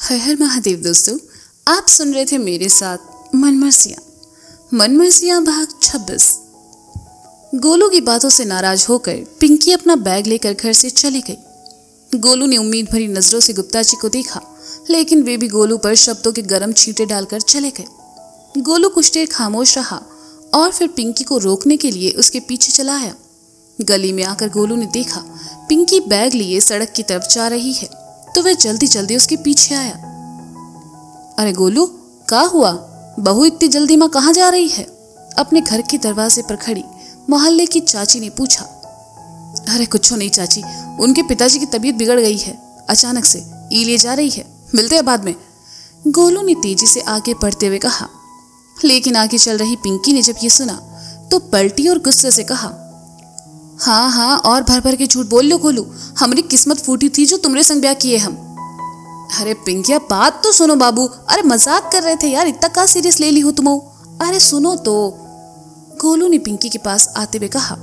हर हर महादेव दोस्तों, आप सुन रहे थे मेरे साथ मनमर्सियाँ भाग 26। गोलू की बातों से नाराज होकर पिंकी अपना बैग लेकर घर से चली गई। गोलू ने उम्मीद भरी नजरों से गुप्ता जी को देखा, लेकिन वे भी गोलू पर शब्दों के गर्म छींटे डालकर चले गए। गोलू कुछ देर खामोश रहा और फिर पिंकी को रोकने के लिए उसके पीछे चला आया। गली में आकर गोलू ने देखा पिंकी बैग लिए सड़क की तरफ जा रही है, तो वह जल्दी जल्दी उसके पीछे आया। अरे गोलू, क्या हुआ? बहू इतनी जल्दी माँ कहाँ जा रही है? अपने घर के दरवाजे पर खड़ी मोहल्ले की चाची ने पूछा। अरे कुछ नहीं चाची, उनके पिताजी की तबीयत बिगड़ गई है, अचानक से ई ले जा रही है, मिलते हैं बाद में। गोलू ने तेजी से आगे बढ़ते हुए कहा, लेकिन आगे चल रही पिंकी ने जब ये सुना तो पलटी और गुस्से से कहा, हाँ हाँ और भर भर के झूठ बोल लो गोलू, हमारी किस्मत फूटी थी जो तुमरे संग ब्याह किए हम। अरे पिंकिया बात तो सुनो बाबू, अरे मजाक कर रहे थे यार, इतना का सीरियस ले ली हो तुम? अरे सुनो तो, गोलू ने पिंकी के पास आते हुए कहा।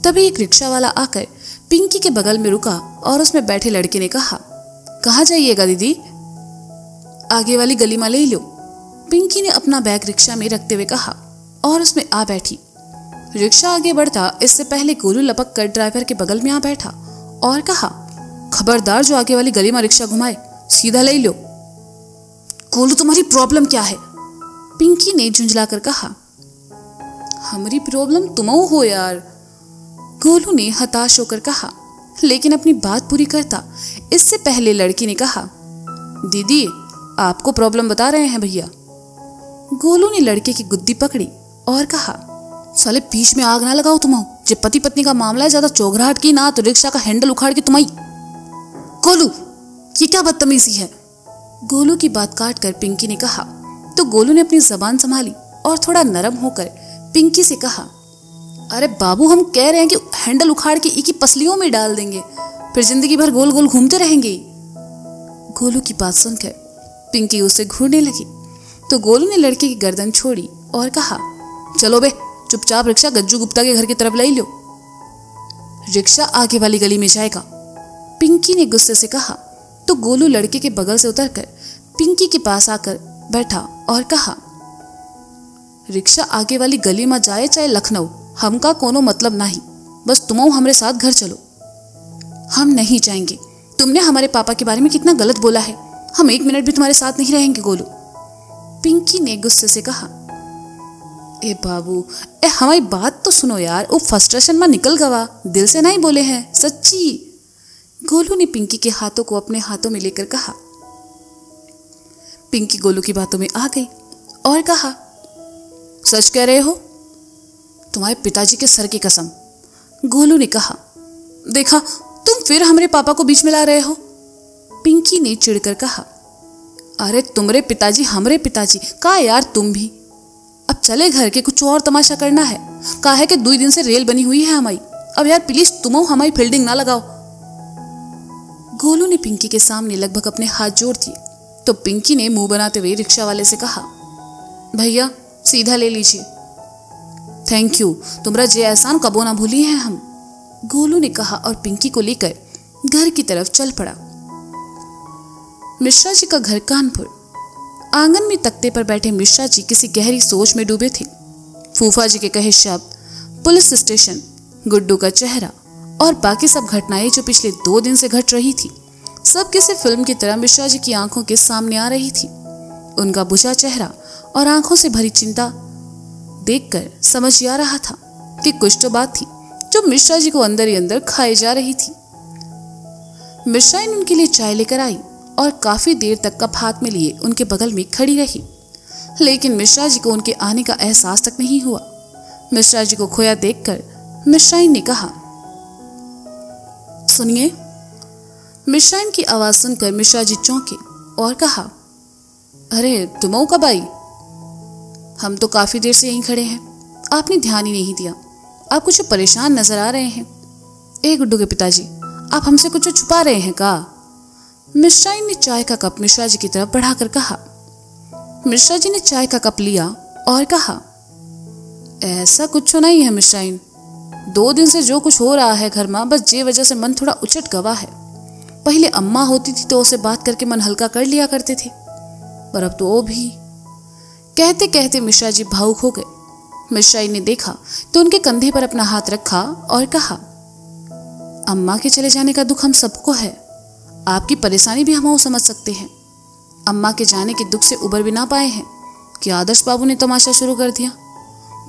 तभी एक रिक्शा वाला आकर पिंकी के बगल में रुका और उसमें बैठे लड़के ने कहा, कहाँ जाइएगा दीदी? आगे वाली गली में ले लो। पिंकी ने अपना बैग रिक्शा में रखते हुए कहा और उसमें आ बैठी। रिक्शा आगे बढ़ता इससे पहले गोलू लपक कर ड्राइवर के बगल में आ बैठा और कहा, खबरदार जो आगे वाली गली में रिक्शा घुमाए, सीधा ले लो। गोलू तुम्हारी प्रॉब्लम क्या है? पिंकी ने झुंझलाकर कहा। हमारी प्रॉब्लम तुम हो यार, गोलू ने हताश होकर कहा, लेकिन अपनी बात पूरी करता इससे पहले लड़की ने कहा, दीदी आपको प्रॉब्लम बता रहे हैं भैया। गोलू ने लड़के की गुद्दी पकड़ी और कहा, साले बीच में आग ना लगाओ तुम, जब पति पत्नी का मामला है ज्यादा चौघराहट की ना तो रिक्शा का हैंडल उखाड़ के तुम्हारी। गोलू ये क्या बदतमीजी है? गोलू की बात काट कर पिंकी ने कहा। तो गोलू ने अपनी जबान संभाली और थोड़ा नरम होकर पिंकी से कहा, अरे बाबू हम कह रहे हैं कि हैंडल उखाड़ के एक ही पसलियों में डाल देंगे, फिर जिंदगी भर गोल गोल घूमते रहेंगे। गोलू की बात सुनकर पिंकी उससे घूरने लगी, तो गोलू ने लड़के की गर्दन छोड़ी और कहा, चलो बे चुपचाप रिक्शा गज्जू गुप्ता के घर की तरफ ले लो, रिक्शा आगे वाली गली में जाएगा, पिंकी ने गुस्से से कहा। तो गोलू लड़के के बगल से उतरकर पिंकी के पास आकर बैठा और कहा, रिक्शा आगे वाली गली में जाए चाहे लखनऊ, हमका कोनो मतलब नहीं, बस तुम हमारे साथ घर चलो। हम नहीं जाएंगे, तुमने हमारे पापा के बारे में कितना गलत बोला है, हम एक मिनट भी तुम्हारे साथ नहीं रहेंगे गोलू, पिंकी ने गुस्से से कहा। ए बाबू हमारी बात तो सुनो यार, वो फ्रस्ट्रेशन में निकल गवा, दिल से नहीं बोले हैं सच्ची, गोलू ने पिंकी के हाथों को अपने हाथों में लेकर कहा। पिंकी गोलू की बातों में आ गई और कहा, सच कह रहे हो? तुम्हारे पिताजी के सर की कसम, गोलू ने कहा। देखा तुम फिर हमारे पापा को बीच में ला रहे हो, पिंकी ने चिढ़कर कहा। अरे तुम्हारे पिताजी हमरे पिताजी का यार, तुम भी अब चले घर के, कुछ और तमाशा करना है, कहा है कि 2 दिन से रेल बनी हुई है हमारी, अब यार प्लीज तुम हमारी फील्डिंग ना लगाओ। गोलू ने पिंकी के सामने लगभग अपने हाथ जोड़ दिए, तो पिंकी ने मुंह बनाते हुए रिक्शा वाले से कहा, भैया सीधा ले लीजिए। थैंक यू, तुम्हारा जे एहसान कबो ना भूली है हम, गोलू ने कहा और पिंकी को लेकर घर की तरफ चल पड़ा। मिश्रा जी का घर कानपुर। आंगन में तख्ते पर बैठे मिश्रा जी किसी गहरी सोच में डूबे थे। फूफा जी के कहे शब्द, पुलिस स्टेशन, गुड्डू का चेहरा और बाकी सब घटनाएं जो पिछले 2 दिन से घट रही थी, सब किसी फिल्म की तरह मिश्रा जी की आंखों के सामने आ रही थी। उनका बुझा चेहरा और आंखों से भरी चिंता देखकर समझ आ रहा था कि कुछ तो बात थी जो मिश्रा जी को अंदर ही अंदर खाए जा रही थी। मिश्रा ने उनके लिए चाय लेकर आई और काफी देर तक कप हाथ में लिए उनके बगल में खड़ी रही, लेकिन मिश्रा जी को उनके आने का एहसास तक नहीं हुआ। मिश्रा जी को खोया देखकर मिश्राइन ने कहा, सुनिए। मिश्राइन की आवाज सुनकर मिश्रा जी चौंके और कहा, अरे तुम कब आई? हम तो काफी देर से यहीं खड़े हैं, आपने ध्यान ही नहीं दिया, आप कुछ परेशान नजर आ रहे हैं। ए गुड्डू के पिताजी, आप हमसे कुछ छुपा रहे हैं का? मिश्राइन ने चाय का कप मिश्रा जी की तरफ बढ़ाकर कहा। मिश्रा जी ने चाय का कप लिया और कहा, ऐसा कुछ नहीं है मिश्राइन, 2 दिन से जो कुछ हो रहा है घर में, बस जे वजह से मन थोड़ा उचट गवा है। पहले अम्मा होती थी तो उसे बात करके मन हल्का कर लिया करते थे, पर अब तो वो भी। कहते कहते मिश्रा जी भावुक हो गए। मिश्रा जी ने देखा तो उनके कंधे पर अपना हाथ रखा और कहा, अम्मा के चले जाने का दुख हम सबको है, आपकी परेशानी भी हम समझ सकते हैं। अम्मा के जाने के दुख से उबर भी ना पाए हैं कि आदर्श बाबू ने तमाशा शुरू कर दिया।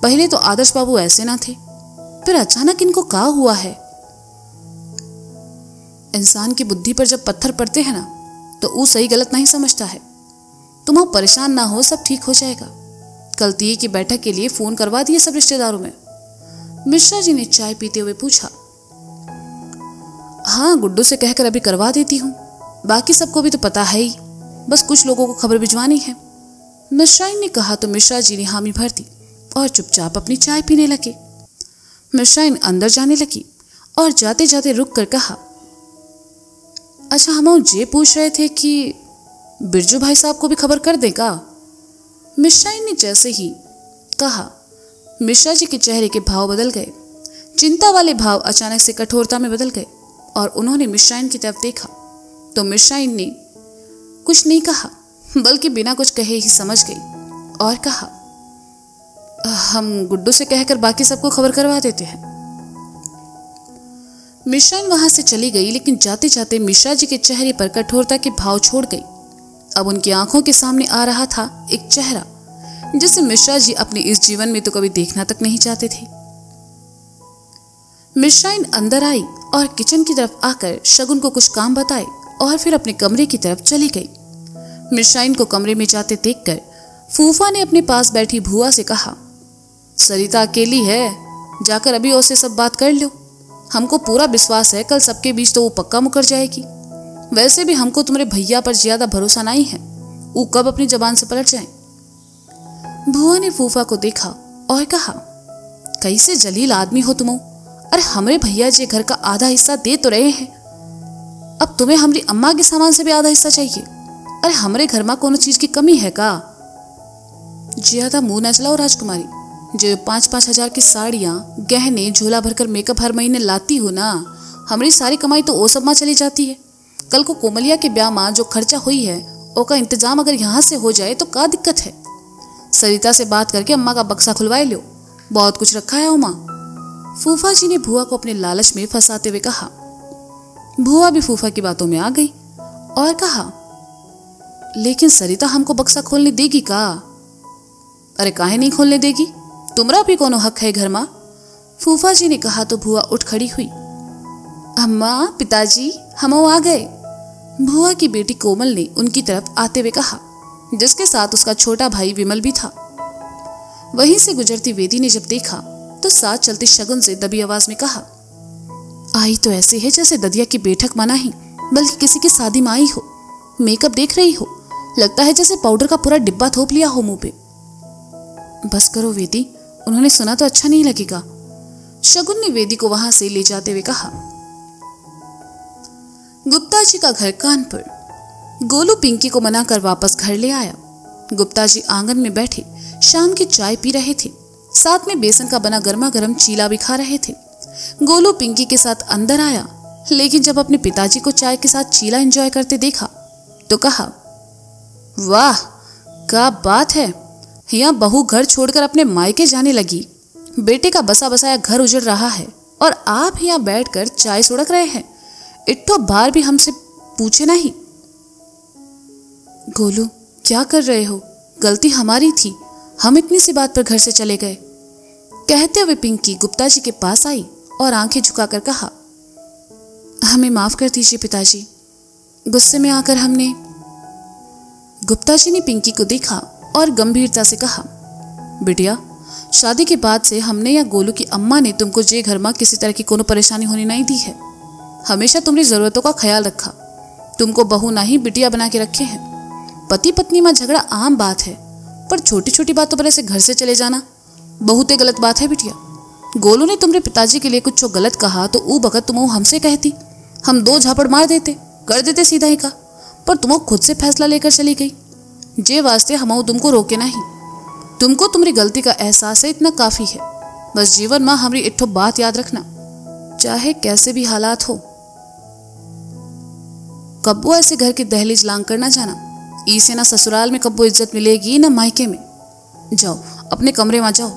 पहले तो आदर्श बाबू ऐसे ना थे, फिर अचानक इनको क्या हुआ है। इंसान की बुद्धि पर जब पत्थर पड़ते हैं ना तो वो सही गलत नहीं समझता है। तुम अब परेशान ना हो, सब ठीक हो जाएगा। कल तीये की बैठक के लिए फोन करवा दिए सब रिश्तेदारों में। मिश्रा जी ने चाय पीते हुए पूछा। हाँ, गुड्डू से कहकर अभी करवा देती हूँ, बाकी सबको भी तो पता है ही, बस कुछ लोगों को खबर भिजवानी है। मिश्रा जी ने कहा तो मिश्रा जी ने हामी भर दी और चुपचाप अपनी चाय पीने लगे। मिश्रा जी अंदर जाने लगी और जाते जाते रुक कर कहा, अच्छा, हम ये पूछ रहे थे कि बिरजू भाई साहब को भी खबर कर देगा। मिश्रा जी ने जैसे ही कहा, मिश्रा जी के चेहरे के भाव बदल गए। चिंता वाले भाव अचानक से कठोरता में बदल गए और उन्होंने मिश्रा जी की तरफ देखा तो मिश्रा जी ने कुछ नहीं कहा, बल्कि बिना कुछ कहे ही समझ गई और कहा, हम गुड्डू से कहकर बाकी सबको खबर करवा देते हैं। मिश्रा जी वहां से चली गई, लेकिन जाते जाते मिश्रा जी के चेहरे पर कठोरता के भाव छोड़ गई। अब उनकी आंखों के सामने आ रहा था एक चेहरा जिसे मिश्रा जी अपने इस जीवन में तो कभी देखना तक नहीं चाहते थे। मिश्रा जी अंदर आई और किचन की तरफ आकर शगुन को कुछ काम बताए और फिर अपने कमरे की तरफ चली गई। मिश्रा जी को कमरे में जाते देखकर फूफा ने अपने पास बैठी भुआ से कहा, सरिता अकेली है, जाकर अभी उससे सब बात कर लो। हमको पूरा विश्वास है कल सबके बीच तो वो पक्का मुकर जाएगी। वैसे भी हमको तुम्हारे भैया पर ज्यादा भरोसा नहीं है, वो कब अपनी जबान से पलट जाए। भुआ ने फूफा को देखा और कहा, कैसे जलील आदमी हो तुम। अरे हमारे भैया जी घर का आधा हिस्सा दे तो रहे हैं, अब तुम्हें हमारी अम्मा के सामान से भी आधा हिस्सा चाहिए। अरे हमारे घर में कोनो चीज की कमी है का। ज्यादा मुंह न चलाओ राजकुमारी, जो 5-5 हजार की साड़ियां, गहने, झोला भरकर मेकअप हर महीने लाती हो ना, हमारी सारी कमाई तो वो सब में चली जाती है। कल को कोमलिया के ब्याह में जो खर्चा हुई है उसका इंतजाम अगर यहाँ से हो जाए तो क्या दिक्कत है। सरिता से बात करके अम्मा का बक्सा खुलवाए लो, बहुत कुछ रखा है उमा। फूफा जी ने भुआ को अपने लालच में फंसाते हुए कहा। भुआ भी फूफा की बातों में आ गई और कहा, लेकिन सरिता हमको बक्सा खोलने देगी का। अरे काहे नहीं खोलने देगी, तुम्हारा भी कोनो हक है घर में। फूफा जी ने कहा तो भुआ उठ खड़ी हुई। अम्मा, पिताजी, हम आ गए। भुआ की बेटी कोमल ने उनकी तरफ आते हुए कहा, जिसके साथ उसका छोटा भाई विमल भी था। वहीं से गुजरती वेदी ने जब देखा तो साथ चलती शगुन से दबी आवाज में कहा, आई तो ऐसे है जैसे ददिया की बैठक माना ही, बल्कि किसी की शादी में आई हो। मेकअप देख रही हो, लगता है जैसे पाउडर का पूरा डिब्बा थोप लिया हो मुंह पे। बस करो वेदी, उन्होंने सुना तो अच्छा नहीं लगेगा। शगुन ने वेदी को वहां से ले जाते हुए कहा। गुप्ता जी का घर कानपुर। गोलू पिंकी को मनाकर वापस घर ले आया। गुप्ता जी आंगन में बैठे शाम की चाय पी रहे थे, साथ में बेसन का बना गर्मा गर्म चीला भी खा रहे थे। गोलू पिंकी के साथ अंदर आया, लेकिन जब अपने पिताजी को चाय के साथ चीला एंजॉय करते देखा तो कहा, वाह क्या बात है, यहाँ बहू घर छोड़कर अपने मायके जाने लगी। बेटे का बसा बसाया घर उजड़ रहा है और आप यहाँ बैठकर चाय सुड़क रहे हैं। इट्ठो बार भी हमसे पूछे नहीं। गोलू, क्या कर रहे हो, गलती हमारी थी, हम इतनी सी बात पर घर से चले गए। कहते हुए पिंकी गुप्ता जी के पास आई और आंखें झुकाकर कहा, हमें माफ कर दीजिए पिताजी, गुस्से में आकर हमने। गुप्ता जी ने पिंकी को देखा और गंभीरता से कहा, बिटिया, शादी के बाद से हमने या गोलू की अम्मा ने तुमको जे घर में किसी तरह की कोनो परेशानी होने नहीं दी है। हमेशा तुम्हारी जरूरतों का ख्याल रखा, तुमको बहू नहीं बिटिया बना के रखे हैं। पति पत्नी में झगड़ा आम बात है, पर छोटी छोटी बातों पर ऐसे घर से चले जाना बहुत ही गलत बात है बिटिया। गोलू ने तुम्हारे पिताजी के लिए कुछ गलत कहा तो वो बखत तुम हमसे कहती, हम 2 झापड़ मार देते, कर देते सीधा ही का, पर तुम खुद से फैसला लेकर चली गई। जे वास्ते हम तुमको रोके नहीं, तुमको तुम्हारी गलती का एहसास है, इतना काफी है। बस जीवन में हमारी इट्ठो बात याद रखना, चाहे कैसे भी हालात हो। कब्बो ऐसे घर के दहलीज लांग कर ना जाना। इसे ना ससुराल में कब्बो इज्जत मिलेगी ना मायके में। जाओ अपने कमरे में जाओ।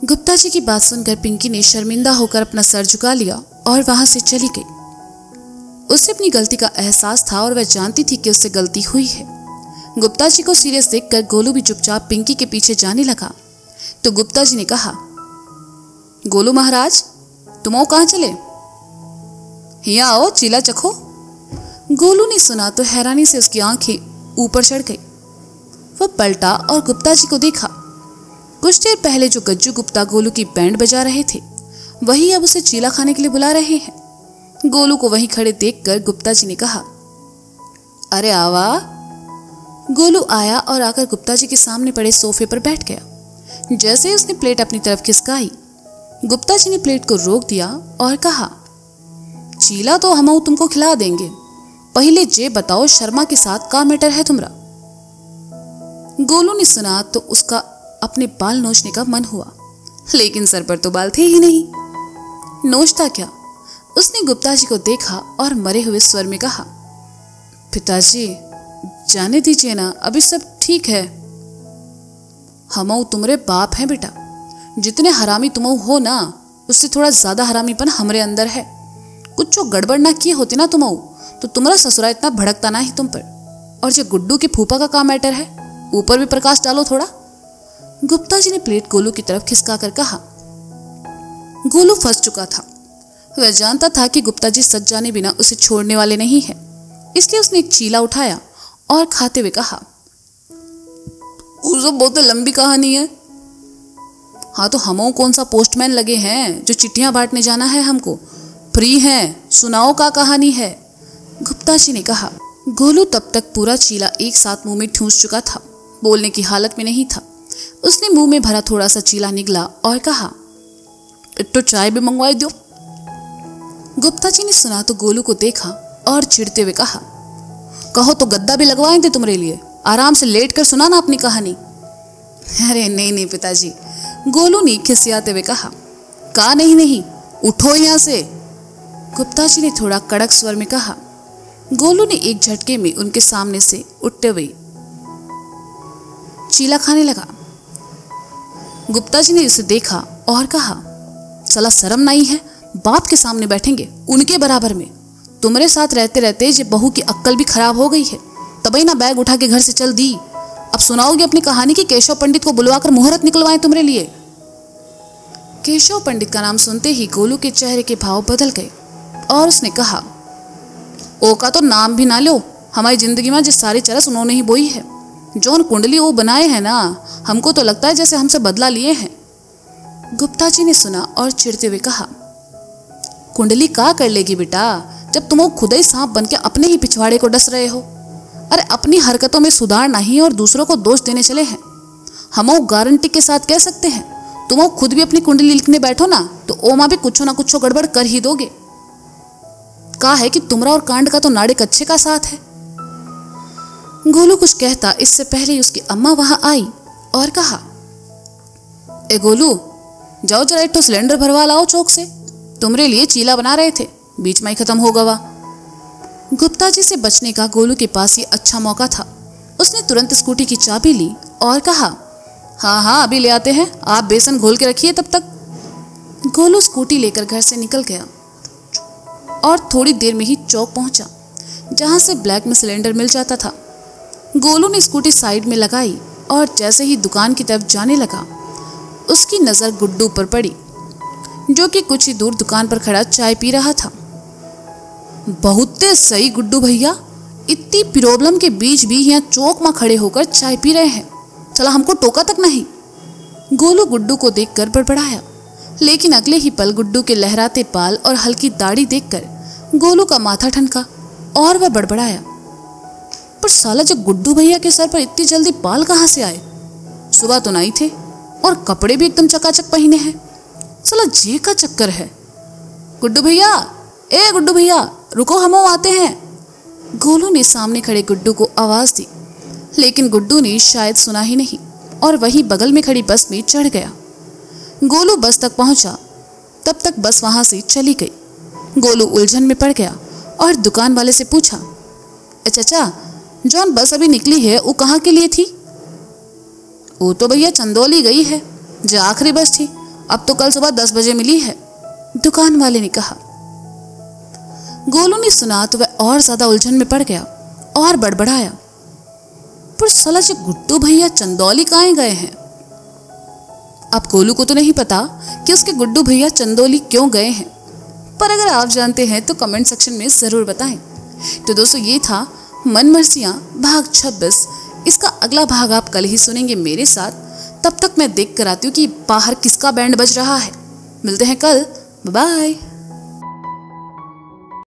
गुप्ता जी की बात सुनकर पिंकी ने शर्मिंदा होकर अपना सर झुका लिया और वहां से चली गई। उसे अपनी गलती का एहसास था और वह जानती थी कि उससे गलती हुई है। गुप्ता जी को सीरियस देखकर गोलू भी चुपचाप पिंकी के पीछे जाने लगा तो गुप्ता जी ने कहा, गोलू महाराज तुम कहाँ चले? यहाँ आओ चीला चखो। गोलू ने सुना तो हैरानी से उसकी आंखें ऊपर चढ़ गई। वह पलटा और गुप्ता जी को देखा। कुछ देर पहले जो गज्जू गुप्ता गोलू की बैंड बजा रहे थे वही अब उसे चीला खाने के लिए बुला रहे हैं। गोलू को वहीं खड़े देखकर गुप्ता जी ने कहा, अरे आवा। गोलू आया और आकर गुप्ता जी के सामने पड़े सोफे पर बैठ गया। जैसे ही उसने प्लेट अपनी तरफ खिसकाई, गुप्ता जी ने प्लेट को रोक दिया और कहा, चीला तो हम तुमको खिला देंगे, पहले जे बताओ शर्मा के साथ का मैटर है तुम्हारा? गोलू ने सुना तो उसका अपने बाल नोचने का मन हुआ, लेकिन सर पर तो बाल थे ही नहीं। नोचता क्या? उसने गुप्ता जी को देखा और मरे हुए स्वर में कहा, पिताजी जाने दीजिए ना, अभी सब ठीक है। हम तुम्हारे बाप हैं बेटा, जितने हरामी तुम हो ना उससे थोड़ा ज्यादा हरामीपन हमरे अंदर है। कुछ जो गड़बड़ ना किए होते ना तुम तो तुम्हारा ससुरा इतना भड़कता ना ही तुम पर। और जो गुड्डू के फूफा का काम मैटर है, ऊपर भी प्रकाश डालो थोड़ा। गुप्ता जी ने प्लेट गोलू की तरफ खिसका कर कहा। गोलू फंस चुका था। वह जानता था कि गुप्ता जी सच जाने बिना उसे छोड़ने वाले नहीं है, इसलिए उसने एक चीला उठाया और खाते हुए कहा, वो बहुत लंबी कहानी है। हाँ तो हम कौन सा पोस्टमैन लगे हैं जो चिट्ठियां बांटने जाना है? हमको फ्री हैं, सुनाओ का कहानी है। गुप्ता जी ने कहा। गोलू तब तक पूरा चीला एक साथ मुंह में ठूंस चुका था, बोलने की हालत में नहीं था। उसने मुंह में भरा थोड़ा सा चीला निगला और कहा, इट्टो चाय भी मंगवाई दो। गुप्ता जी ने सुना तो गोलू को देखा और चिढ़ते हुए कहा, कहो तो गद्दा भी लगवाए थे तुम्हारे लिए, आराम से लेट कर सुना ना अपनी कहानी। अरे नहीं पिताजी, गोलू ने खिसियाते हुए कहा। का नहीं, उठो यहाँ से। गुप्ता जी ने थोड़ा कड़क स्वर में कहा। गोलू ने एक झटके में उनके सामने से उठते हुए चीला खाने लगा। गुप्ता जी ने उसे देखा और कहा, साला शर्म नहीं है, बाप के सामने बैठेंगे उनके बराबर में। तुम्हारे साथ रहते रहते ये बहू की अक्ल भी खराब हो गई है, तभी ना बैग उठा के घर से चल दी। अब सुनाओगे अपनी कहानी की केशव पंडित को बुलवाकर मुहूर्त निकलवाएं तुम्हारे लिए। केशव पंडित का नाम सुनते ही गोलू के चेहरे के भाव बदल गए और उसने कहा, ओ का तो नाम भी ना लो, हमारी जिंदगी में जिस सारी चरस उन्होंने ही बोई है। जौन कुंडली वो बनाए हैं ना, हमको तो लगता है जैसे हमसे बदला लिए हैं। गुप्ता जी ने सुना और चिढ़ते हुए कहा, कुंडली का कर लेगी बेटा, जब तुम खुद ही सांप बन के अपने ही पिछवाड़े को डस रहे हो। अरे अपनी हरकतों में सुधार नहीं और दूसरों को दोष देने चले हैं। हम गारंटी के साथ कह सकते हैं, तुम खुद भी अपनी कुंडली लिखने बैठो ना तो ओमा भी कुछ ना कुछ गड़बड़ कर ही दोगे। का है कि तुमरा और कांड का तो नाड़े कच्चे का साथ है। गोलू कुछ कहता इससे पहले उसकी अम्मा वहां आई और कहा, ए गोलू जाओ जरा एक सिलेंडर भरवा लाओ चौक से, तुम्हारे लिए चीला बना रहे थे, बीच में ही खत्म हो गवा। गुप्ता जी से बचने का गोलू के पास ये अच्छा मौका था। उसने तुरंत स्कूटी की चाबी ली और कहा, हाँ अभी ले आते हैं, आप बेसन घोल के रखिए तब तक। गोलू स्कूटी लेकर घर से निकल गया और थोड़ी देर में ही चौक पहुंचा जहां से ब्लैक में सिलेंडर मिल जाता था। गोलू ने स्कूटी साइड में लगाई और जैसे ही दुकान की तरफ जाने लगा, उसकी नजर गुड्डू पर पड़ी जो कि कुछ ही दूर दुकान पर खड़ा चाय पी रहा था। बहुत सही गुड्डू भैया, इतनी प्रॉब्लम के बीच भी यहाँ चौक में खड़े होकर चाय पी रहे हैं, चला हमको टोका तक नहीं। गोलू गुड्डू को देखकर बड़बड़ाया, लेकिन अगले ही पल गुड्डू के लहराते बाल और हल्की दाढ़ी देखकर गोलू का माथा ठनका और वह बड़बड़ाया, पर साला जब गुड्डू भैया के सर पर इतनी जल्दी बाल कहाँ से आए? सुबह तो नहीं थे और कपड़े भी एकदम चकाचक पहने हैं, साला जे का चक्कर है। गुड्डू भैया, ए गुड्डू भैया रुको, हम आते हैं। गोलू ने सामने खड़े गुड्डू को आवाज दी, लेकिन गुड्डू ने शायद सुना ही नहीं और वहीं बगल में खड़ी बस में चढ़ गया। गोलू बस तक पहुंचा, तब तक बस वहां से चली गई। गोलू उलझन में पड़ गया और दुकान वाले से पूछा, चाचा जौन बस अभी निकली है वो कहाँ के लिए थी? वो तो भैया चंदौली गई है, जो आखिरी बस थी, अब तो कल सुबह 10 बजे मिली है, दुकान वाले ने कहा। गोलू ने सुना तो वह और ज्यादा उलझन में पड़ गया और बड़बड़ाया, पर साला जो गुड्डू भैया चंदौली कहाँ गए हैं? अब गोलू को तो नहीं पता कि उसके गुड्डू भैया चंदौली क्यों गए हैं, पर अगर आप जानते हैं तो कमेंट सेक्शन में जरूर बताएं। तो दोस्तों ये था मनमर्जियां भाग 26। इसका अगला भाग आप कल ही सुनेंगे मेरे साथ। तब तक मैं देख कर आती हूँ कि बाहर किसका बैंड बज रहा है। मिलते हैं कल, बाय बाय।